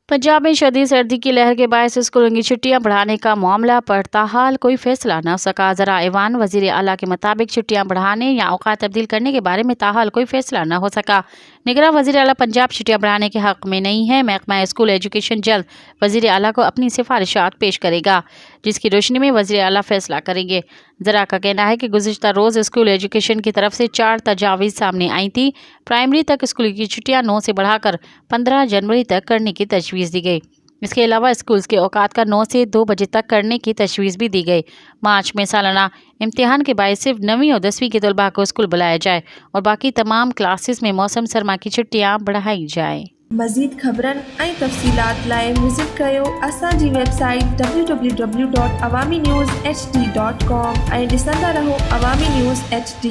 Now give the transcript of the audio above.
पंजाब में शदीद सर्दी की लहर के बायस स्कूलों की छुट्टियां बढ़ाने का मामला पर ताहाल कोई फैसला न सका। ज़रा ऐवान वज़ीर आला के मुताबिक छुट्टियां बढ़ाने या औकात तब्दील करने के बारे में ताहाल कोई फैसला न हो सका। निगरान वज़ीर आला पंजाब छुट्टियां बढ़ाने के हक़ में नहीं है। महकमा स्कूल एजुकेशन जल्द वज़ीर आला को अपनी सिफारिशात पेश करेगा, जिसकी रोशनी में वज़ीर आला फैसला करेंगे। ज़रा का कहना है कि गुज़िश्ता रोज़ स्कूल एजुकेशन की तरफ से 4 तजावीज़ सामने आई थी। प्राइमरी तक स्कूल की छुट्टियां 9 से बढ़ाकर 15 जनवरी तक करने की तजवीज़ दी गई। इसके अलावा स्कूल्स के औकात का 9 से 2 बजे तक करने की तजवीज़ भी दी गई। मार्च में सालाना इम्तिहान के बायस सिर्फ 9वीं और 10वीं के तलबा को स्कूल बुलाया जाए और बाकी तमाम क्लासेस में मौसम सरमा की छुट्टियां बढ़ाई जाए। मज़ीद ख़बरनि ऐं तफ़सीलात लाइ विज़िट कयो असांजी वेबसाइट www.awamiNewsHD.com ऐं ॾिसंदा रहो अवामी न्यूज़ HD।